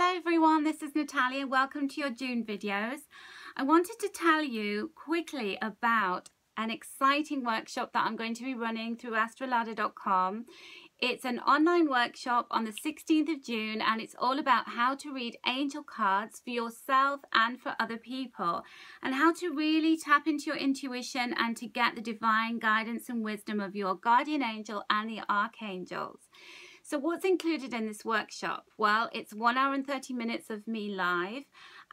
Hello everyone, this is Natalia. Welcome to your June videos. I wanted to tell you quickly about an exciting workshop that I'm going to be running through astrolada.com. It's an online workshop on the 16th of June and it's all about how to read angel cards for yourself and for other people and how to really tap into your intuition and to get the divine guidance and wisdom of your guardian angel and the archangels. So what's included in this workshop? Well, it's 1 hour and 30 minutes of me live,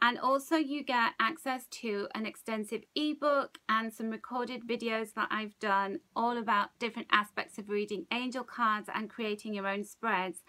and also you get access to an extensive ebook and some recorded videos that I've done all about different aspects of reading angel cards and creating your own spreads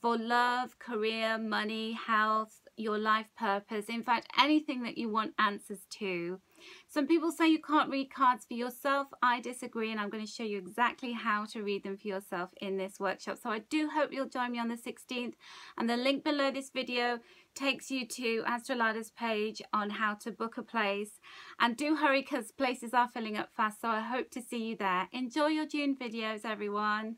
for love, career, money, health, your life purpose, in fact, anything that you want answers to. Some people say you can't read cards for yourself. I disagree, and I'm going to show you exactly how to read them for yourself in this workshop. So I do hope you'll join me on the 16th, and the link below this video takes you to Astrolada's page on how to book a place. And do hurry because places are filling up fast, so I hope to see you there. Enjoy your June videos, everyone.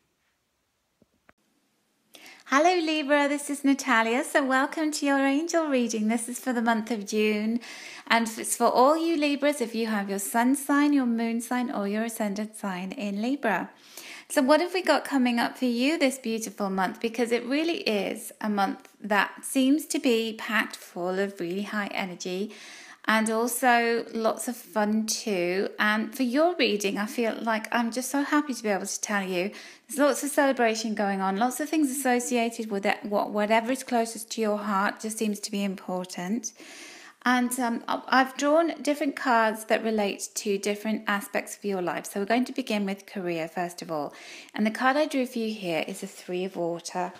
Hello Libra, this is Natalia. So welcome to your angel reading. This is for the month of June, and it's for all you Libras if you have your sun sign, your moon sign or your ascendant sign in Libra. So what have we got coming up for you this beautiful month? Because it really is a month that seems to be packed full of really high energy and also lots of fun too. And for your reading, I feel like I'm just so happy to be able to tell you there's lots of celebration going on, lots of things associated with it. Whatever is closest to your heart just seems to be important. And I've drawn different cards that relate to different aspects of your life. So we're going to begin with career first of all. And the card I drew for you here is a Three of Water.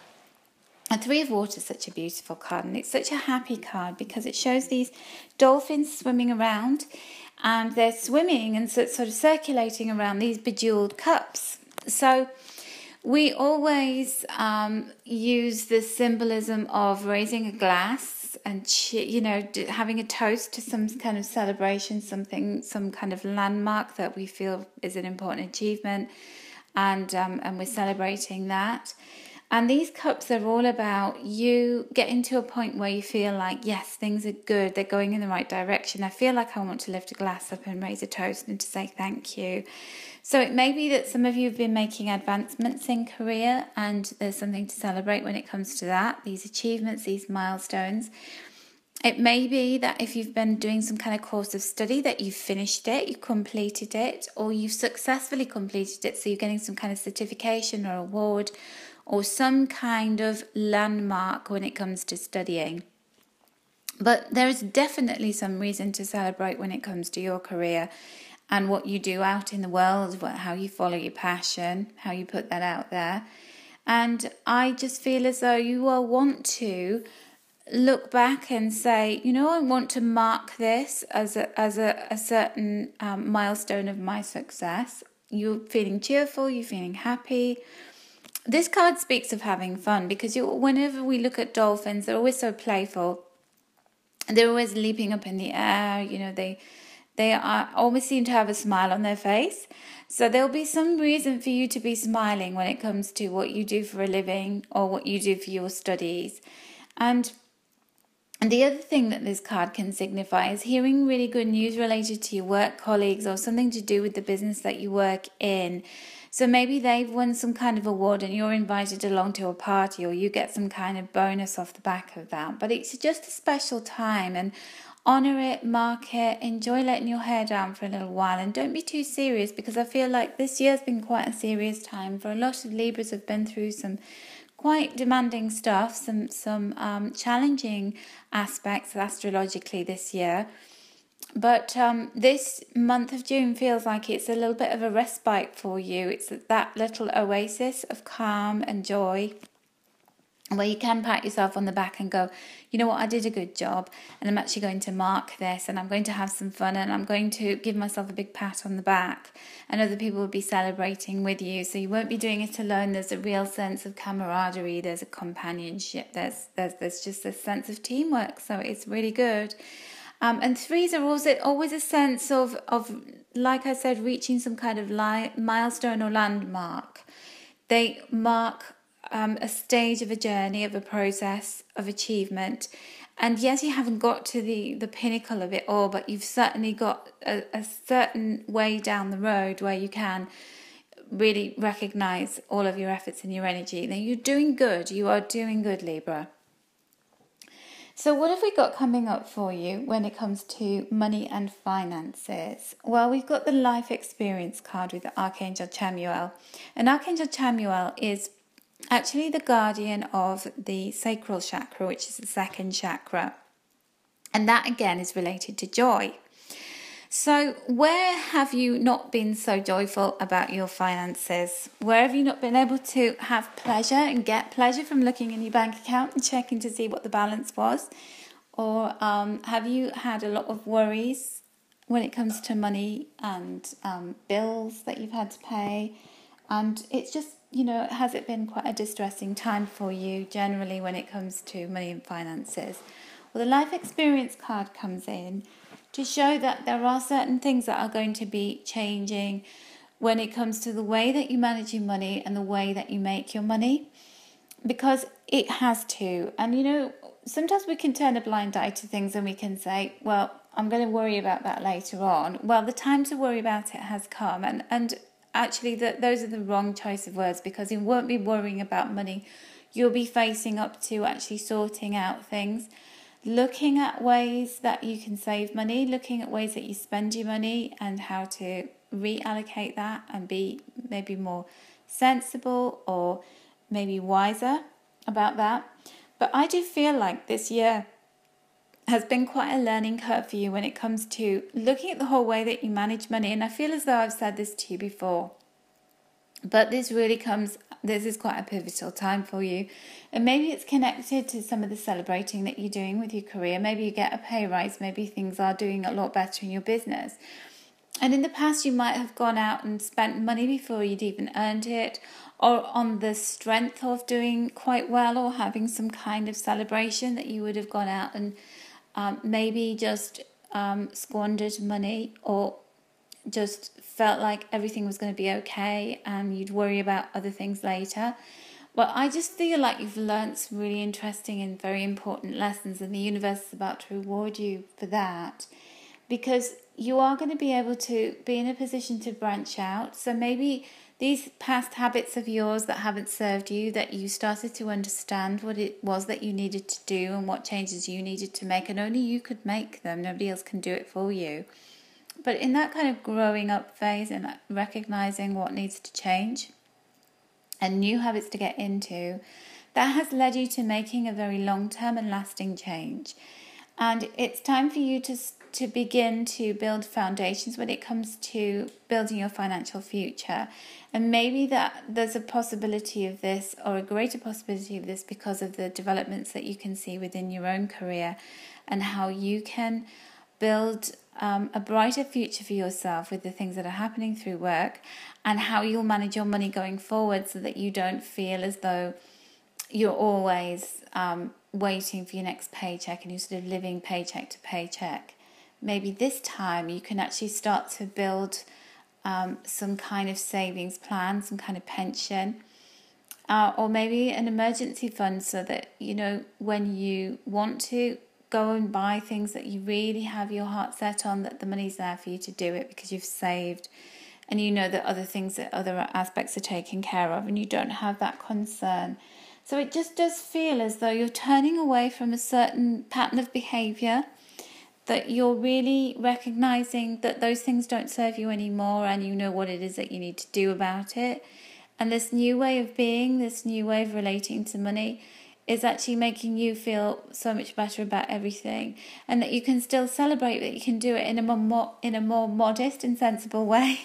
A Three of Water is such a beautiful card, and it's such a happy card because it shows these dolphins swimming around, and they're swimming and sort of circulating around these bejeweled cups. So we always use the symbolism of raising a glass and having a toast to some kind of celebration, some kind of landmark that we feel is an important achievement, and we're celebrating that. And these cups are all about you getting to a point where you feel like, yes, things are good, they're going in the right direction. I feel like I want to lift a glass up and raise a toast and to say thank you. So it may be that some of you have been making advancements in career and there's something to celebrate when it comes to that, these achievements, these milestones. It may be that if you've been doing some kind of course of study that you've finished it, you've completed it, or you've successfully completed it, so you're getting some kind of certification or award or some kind of landmark when it comes to studying. But there is definitely some reason to celebrate when it comes to your career and what you do out in the world, how you follow your passion, how you put that out there. And I just feel as though you will want to look back and say, you know, I want to mark this as a certain milestone of my success. You're feeling cheerful, you're feeling happy. This card speaks of having fun because whenever we look at dolphins, they're always so playful. They're always leaping up in the air. You know, they always seem to have a smile on their face. So there'll be some reason for you to be smiling when it comes to what you do for a living or what you do for your studies. And the other thing that this card can signify is hearing really good news related to your work colleagues or something to do with the business that you work in. So maybe they've won some kind of award and you're invited along to a party, or you get some kind of bonus off the back of that. But it's just a special time, and honour it, mark it, enjoy letting your hair down for a little while, and don't be too serious, because I feel like this year's been quite a serious time for a lot of Libras. Have been through some quite demanding stuff, some challenging aspects astrologically this year. But this month of June feels like it's a little bit of a respite for you. It's that little oasis of calm and joy where you can pat yourself on the back and go, you know what, I did a good job, and I'm actually going to mark this, and I'm going to have some fun, and I'm going to give myself a big pat on the back, and other people will be celebrating with you. So you won't be doing it alone. There's a real sense of camaraderie, there's a companionship, there's just a sense of teamwork. So it's really good. And threes are always a sense of, like I said, reaching some kind of milestone or landmark. They mark a stage of a journey, of a process, of achievement. And yes, you haven't got to the pinnacle of it all, but you've certainly got a certain way down the road where you can really recognize all of your efforts and your energy. Now, you're doing good. You are doing good, Libra. So what have we got coming up for you when it comes to money and finances? Well, we've got the life experience card with the Archangel Chamuel. And Archangel Chamuel is actually the guardian of the sacral chakra, which is the second chakra. And that again is related to joy. So where have you not been so joyful about your finances? Where have you not been able to have pleasure and get pleasure from looking in your bank account and checking to see what the balance was? Or have you had a lot of worries when it comes to money and bills that you've had to pay? And it's just, has it been quite a distressing time for you generally when it comes to money and finances? Well, the life experience card comes in to show that there are certain things that are going to be changing when it comes to the way that you manage your money and the way that you make your money, because it has to. And sometimes we can turn a blind eye to things and we can say, well, I'm going to worry about that later on. Well, the time to worry about it has come, and actually those are the wrong choice of words, because you won't be worrying about money. You'll be facing up to actually sorting out things, looking at ways that you can save money, looking at ways that you spend your money and how to reallocate that and be maybe more sensible or maybe wiser about that. But I do feel like this year has been quite a learning curve for you when it comes to looking at the whole way that you manage money. And I feel as though I've said this to you before, but this is quite a pivotal time for you. And maybe it's connected to some of the celebrating that you're doing with your career. Maybe you get a pay rise. Maybe things are doing a lot better in your business. And in the past, you might have gone out and spent money before you'd even earned it, or on the strength of doing quite well or having some kind of celebration that you would have gone out and maybe just squandered money, or just felt like everything was going to be okay and you'd worry about other things later. Well, I just feel like you've learnt some really interesting and very important lessons, and the universe is about to reward you for that, because you are going to be able to be in a position to branch out. So maybe these past habits of yours that haven't served you, that you started to understand what it was that you needed to do and what changes you needed to make, and only you could make them. Nobody else can do it for you. But in that kind of growing up phase and recognizing what needs to change and new habits to get into, that has led you to making a very long-term and lasting change. And it's time for you to begin to build foundations when it comes to building your financial future. And maybe that there's a possibility of this, or a greater possibility of this, because of the developments that you can see within your own career and how you can build a brighter future for yourself with the things that are happening through work, and how you'll manage your money going forward so that you don't feel as though you're always waiting for your next paycheck and you're sort of living paycheck to paycheck. Maybe this time you can actually start to build some kind of savings plan, some kind of pension, or maybe an emergency fund, so that, when you want to go and buy things that you really have your heart set on, that the money's there for you to do it because you've saved and you know that other aspects are taken care of and you don't have that concern. So it just does feel as though you're turning away from a certain pattern of behaviour, that you're really recognising that those things don't serve you anymore, and you know what it is that you need to do about it. And this new way of being, this new way of relating to money, is actually making you feel so much better about everything, and that you can still celebrate, that you can do it in a more modest and sensible way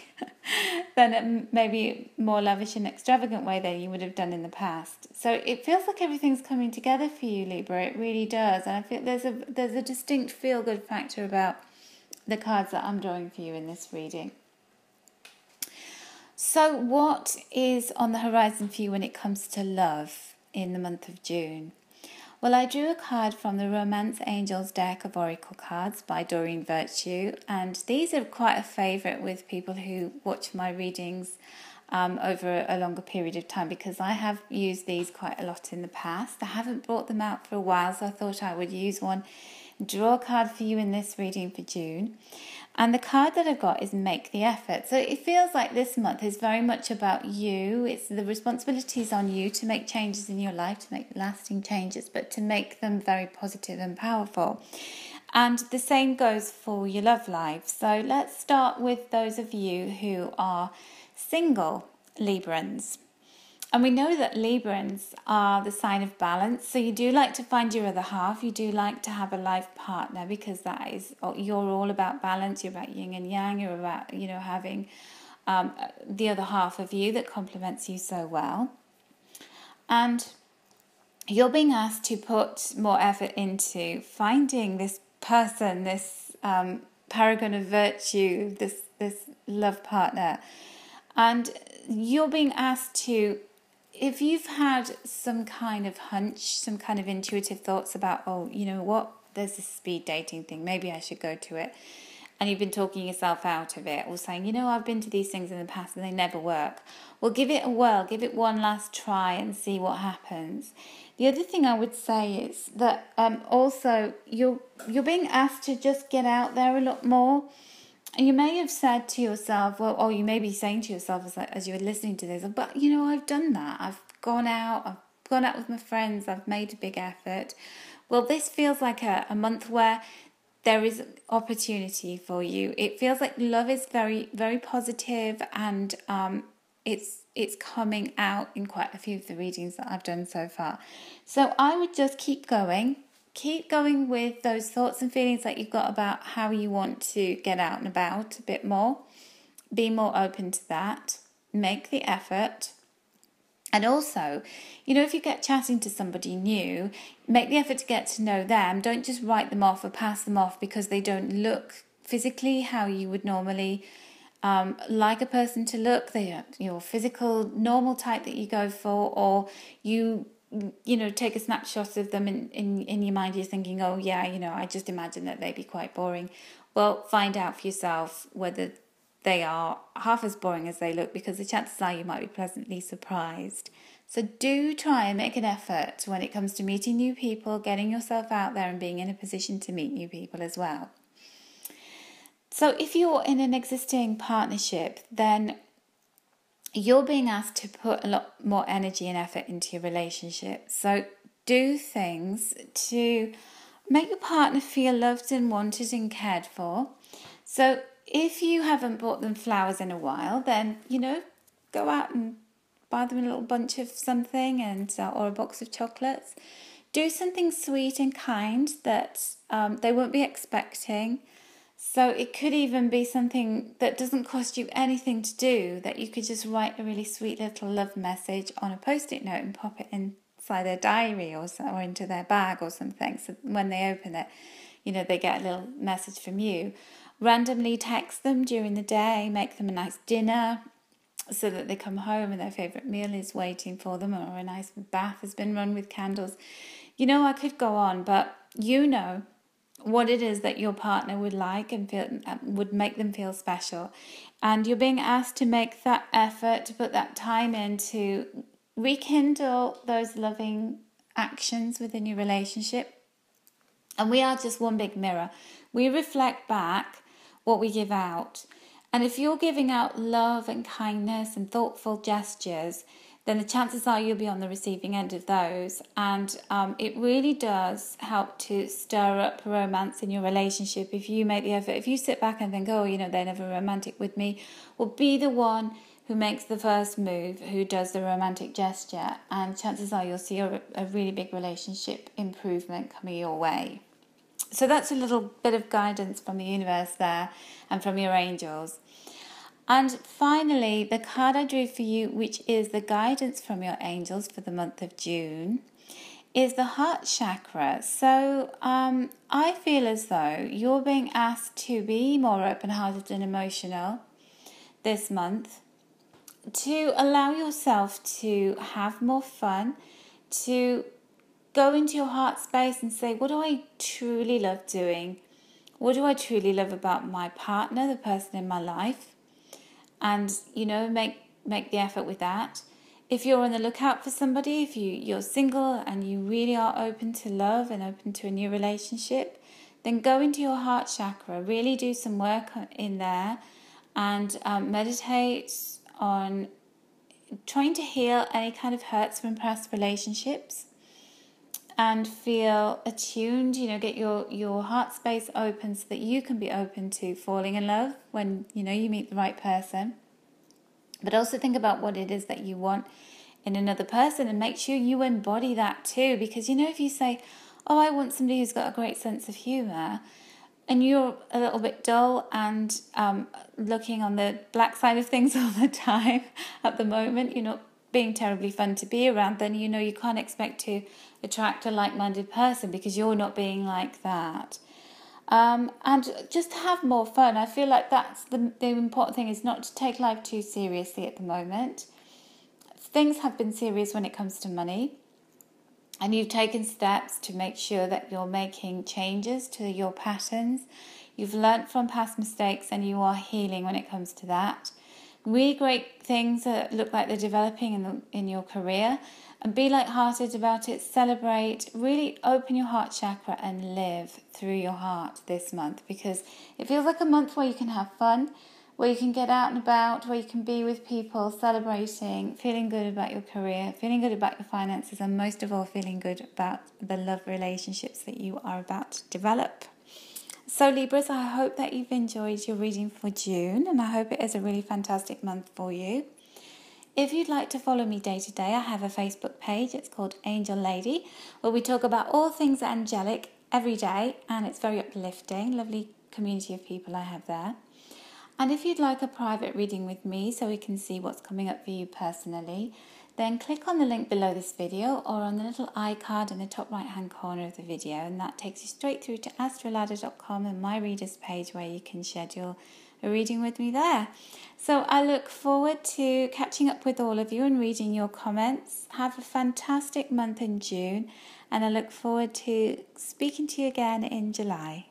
than maybe more lavish and extravagant way than you would have done in the past. So it feels like everything's coming together for you, Libra. It really does. And I feel there's a distinct feel-good factor about the cards that I'm drawing for you in this reading. So what is on the horizon for you when it comes to love in the month of June? Well, I drew a card from the Romance Angels deck of Oracle cards by Doreen Virtue, and these are quite a favourite with people who watch my readings over a longer period of time, because I have used these quite a lot in the past. I haven't brought them out for a while, so I thought I would use one. Draw a card for you in this reading for June. And the card that I've got is Make the Effort. So it feels like this month is very much about you. It's the responsibilities on you to make changes in your life, to make lasting changes, but to make them very positive and powerful. And the same goes for your love life. So let's start with those of you who are single Librans. And we know that Librans are the sign of balance. So you do like to find your other half. You do like to have a life partner, because that is, you're all about balance. You're about yin and yang. You're about, having the other half of you that complements you so well. And you're being asked to put more effort into finding this person, this paragon of virtue, this love partner. And you're being asked to, if you've had some kind of hunch, some kind of intuitive thoughts about, oh, you know what, there's this speed dating thing, maybe I should go to it, and you've been talking yourself out of it, or saying, I've been to these things in the past and they never work. Well, give it a whirl, give it one last try and see what happens. The other thing I would say is that also you're being asked to just get out there a lot more. And you may have said to yourself, or you may be saying to yourself as you were listening to this, but I've done that. I've gone out with my friends, I've made a big effort. Well, this feels like a month where there is opportunity for you. It feels like love is very, very positive, and it's coming out in quite a few of the readings that I've done so far. So I would just keep going. Keep going with those thoughts and feelings that you've got about how you want to get out and about a bit more. Be more open to that. Make the effort. And also, if you get chatting to somebody new, make the effort to get to know them. Don't just write them off or pass them off because they don't look physically how you would normally like a person to look. They're your physical, normal type that you go for, or you take a snapshot of them in your mind. You're thinking, oh yeah, I just imagine that they'd be quite boring. Well, find out for yourself whether they are half as boring as they look, because the chances are you might be pleasantly surprised. So do try and make an effort when it comes to meeting new people, getting yourself out there and being in a position to meet new people as well. So if you're in an existing partnership, then you're being asked to put a lot more energy and effort into your relationship. So do things to make your partner feel loved and wanted and cared for. So if you haven't bought them flowers in a while, then, go out and buy them a little bunch of something or a box of chocolates. Do something sweet and kind that they won't be expecting. So it could even be something that doesn't cost you anything to do, that you could just write a really sweet little love message on a post-it note and pop it inside their diary or into their bag or something. So when they open it, they get a little message from you. Randomly text them during the day, make them a nice dinner so that they come home and their favourite meal is waiting for them, or a nice bath has been run with candles. I could go on, but what it is that your partner would like and feel would make them feel special. And you're being asked to make that effort, to put that time in to rekindle those loving actions within your relationship. And we are just one big mirror. We reflect back what we give out. And if you're giving out love and kindness and thoughtful gestures, then the chances are you'll be on the receiving end of those. And it really does help to stir up romance in your relationship if you make the effort. If you sit back and think, oh, they're never romantic with me, well, be the one who makes the first move, who does the romantic gesture. And chances are you'll see a really big relationship improvement coming your way. So that's a little bit of guidance from the universe there and from your angels. And finally, the card I drew for you, which is the guidance from your angels for the month of June, is the heart chakra. So I feel as though you're being asked to be more open-hearted and emotional this month, to allow yourself to have more fun, to go into your heart space and say, what do I truly love doing? What do I truly love about my partner, the person in my life? And, make make the effort with that. If you're on the lookout for somebody, if you're single and you really are open to love and open to a new relationship, then go into your heart chakra, really do some work in there, and meditate on trying to heal any kind of hurts from past relationships and feel attuned, get your heart space open so that you can be open to falling in love when, you meet the right person. But also think about what it is that you want in another person and make sure you embody that too. Because, if you say, oh, I want somebody who's got a great sense of humour, and you're a little bit dull and looking on the black side of things all the time at the moment, you're not being terribly fun to be around, then you can't expect to attract a like-minded person because you're not being like that. And just have more fun. I feel like that's the important thing, is not to take life too seriously at the moment. Things have been serious when it comes to money, and you've taken steps to make sure that you're making changes to your patterns. You've learnt from past mistakes and you are healing when it comes to that. Really great things that look like they're developing in your career, and be light-hearted about it. Celebrate, really open your heart chakra and live through your heart this month, because it feels like a month where you can have fun, where you can get out and about, where you can be with people, celebrating, feeling good about your career, feeling good about your finances, and most of all, feeling good about the love relationships that you are about to develop. So Libras, I hope that you've enjoyed your reading for June, and I hope it is a really fantastic month for you. If you'd like to follow me day to day, I have a Facebook page. It's called Angel Lady, where we talk about all things angelic every day, and it's very uplifting. Lovely community of people I have there. And if you'd like a private reading with me so we can see what's coming up for you personally, then click on the link below this video or on the little iCard in the top right hand corner of the video, and that takes you straight through to astrolada.com and my readers page, where you can schedule a reading with me there. So I look forward to catching up with all of you and reading your comments. Have a fantastic month in June, and I look forward to speaking to you again in July.